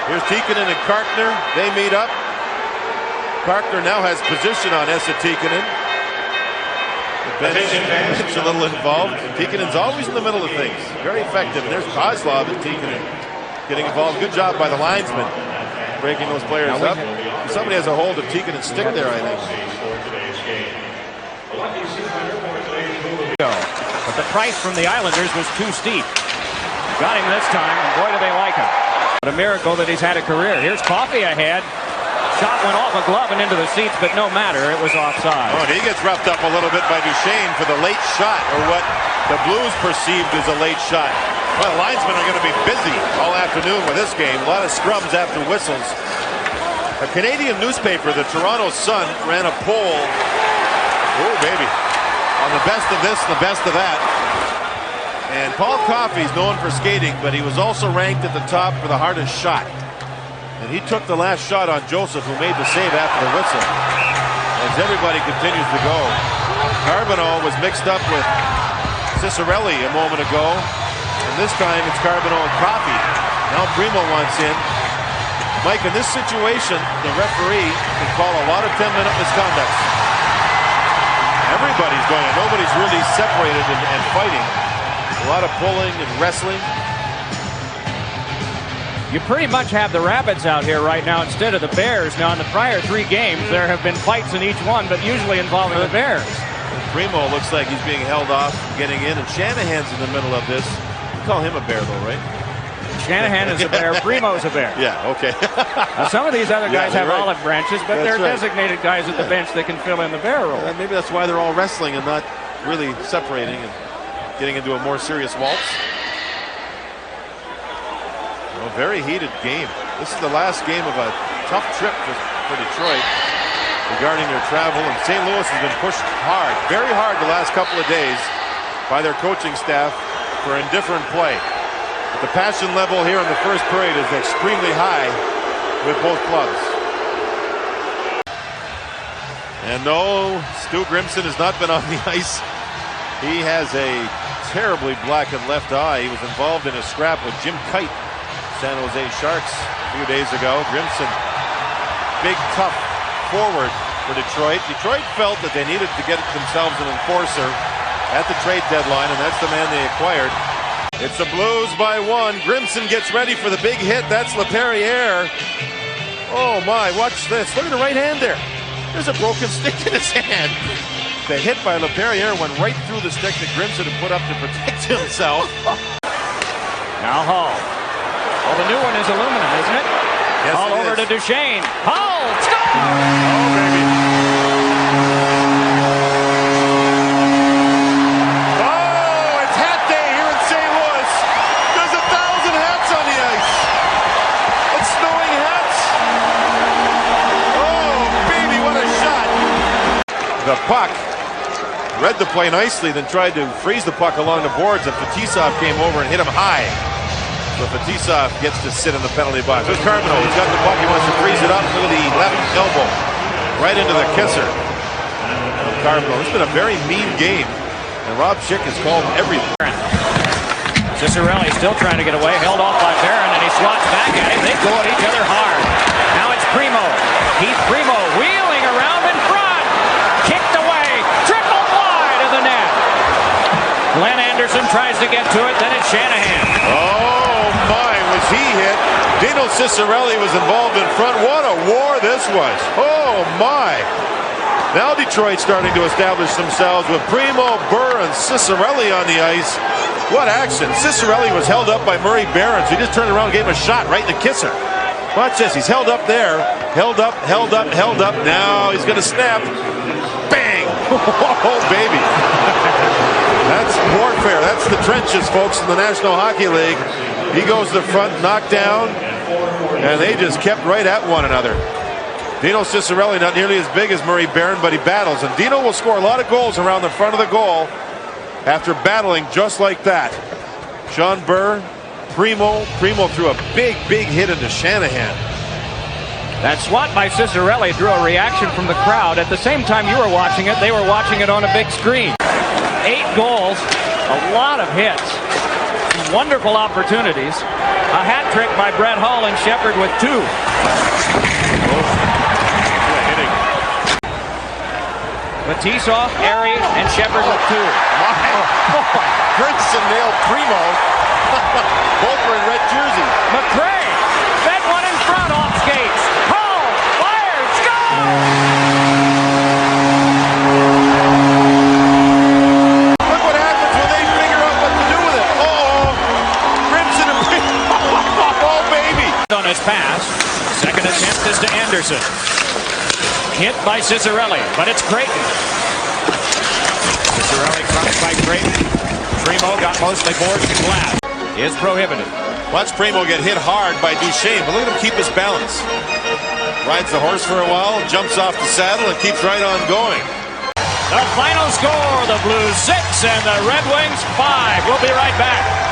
Here's Tikkanen and Karkner. They meet up. Karkner now has position on Esa Tikkanen. The bench gets a little involved. Tikkanen's always in the middle of things. Very effective. And there's Kozlov and Tikkanen getting involved. Good job by the linesman breaking those players up. Somebody has a hold of Tikkanen's stick there, I think. But the price from the Islanders was too steep. Got him this time, and boy, do they like him. What a miracle that he's had a career. Here's Coffey ahead. Shot went off a glove and into the seats, but no matter, it was offside. Oh, and he gets roughed up a little bit by Duchesne for the late shot, or what the Blues perceived as a late shot. Well, the linesmen are going to be busy all afternoon with this game. A lot of scrums after whistles. A Canadian newspaper, the Toronto Sun, ran a poll. Oh, baby. On the best of this and the best of that. And Paul Coffey's known for skating, but he was also ranked at the top for the hardest shot. And he took the last shot on Joseph, who made the save after the whistle. As everybody continues to go. Carbonneau was mixed up with Ciccarelli a moment ago. And this time it's Carbonneau and Coffey. Now Primo wants in. Mike, in this situation, the referee can call a lot of 10-minute misconducts. Everybody's going on. Nobody's really separated and fighting. A lot of pulling and wrestling. You pretty much have the Rabbits out here right now instead of the Bears. Now, in the prior 3 games, there have been fights in each one, but usually involving the Bears. Primo looks like he's being held off, getting in, and Shanahan's in the middle of this. You call him a bear, though, right? Shanahan is a bear. Primo's a bear. Yeah, okay. Now, some of these other guys have right. olive branches, but they're designated guys at the bench that can fill in the bear role. Maybe that's why they're all wrestling and not really separating and getting into a more serious waltz. A very heated game. This is the last game of a tough trip for Detroit regarding their travel. And St. Louis has been pushed hard, very hard the last couple of days by their coaching staff for indifferent play. But the passion level here in the first period is extremely high with both clubs. And no, Stu Grimson has not been on the ice. He has a terribly blackened left eye. He was involved in a scrap with Jim Kite, San Jose Sharks, a few days ago. Grimson, big tough forward for Detroit. Detroit felt that they needed to get themselves an enforcer at the trade deadline, and that's the man they acquired. It's the Blues by 1. Grimson gets ready for the big hit. That's LaPerriere. Oh my, watch this. Look at the right hand there. There's a broken stick in his hand. The hit by LaPerriere went right through the stick that Grimson had put up to protect himself. Now Hall. Well, the new one is aluminum, isn't it? Yes, Hall over to Duchesne. Hall! Score! Oh, baby. Oh, it's hat day here in St. Louis. There's 1,000 hats on the ice. It's snowing hats. Oh, baby, what a shot. The puck read the play nicely, then tried to freeze the puck along the boards, and Fetisov came over and hit him high. So Fetisov gets to sit in the penalty box. There's Carbonneau. He's got the puck. He wants to freeze it up with the left elbow right into the kisser. Carbonneau. It's been a very mean game, and Rob Schick has called everything. Ciccarelli still trying to get away, held off by Barron, and he swats back at him. They go at each other hard. Now it's Primo. Keith Primo wheeling around in front. Kicked away. Triple wide of the net. Glenn Anderson tries to get to it. Then it's Shanahan. Oh my, was he hit? Dino Ciccarelli was involved in front. What a war this was. Oh my. Now Detroit starting to establish themselves with Primo, Burr, and Ciccarelli on the ice. What action. Ciccarelli was held up by Murray Barron, so he just turned around and gave him a shot right in the kisser. Watch this. He's held up there. Held up, held up, held up. Now he's going to snap. Bang. Oh, baby. That's warfare. That's the trenches, folks, in the National Hockey League. He goes to the front, knocked down, and they just kept right at one another. Dino Ciccarelli not nearly as big as Murray Barron, but he battles. And Dino will score a lot of goals around the front of the goal after battling just like that. Sean Burr, Primo threw a big hit into Shanahan. That swat by Ciccarelli drew a reaction from the crowd. At the same time you were watching it, they were watching it on a big screen. 8 goals, a lot of hits. wonderful opportunities. A hat trick by Brett Hull and Shepard with 2. Matisoff, Airy, and Shepard with 2. Grimson nailed Primo. Both were in red jerseys. McRae fed one in front off skates. Hull fires, score! Look what happens when they figure out what to do with it. Grimson and Primo. Oh, baby. On his pass. Second attempt is to Anderson. Hit by Ciccarelli, but it's Creighton. Ciccarelli crushed by Creighton. Primo got mostly boards and glass. Is prohibited. Watch Primo get hit hard by Duchesne, but look at him keep his balance. Rides the horse for a while, jumps off the saddle, and keeps right on going. The final score, the Blues 6 and the Red Wings 5. We'll be right back.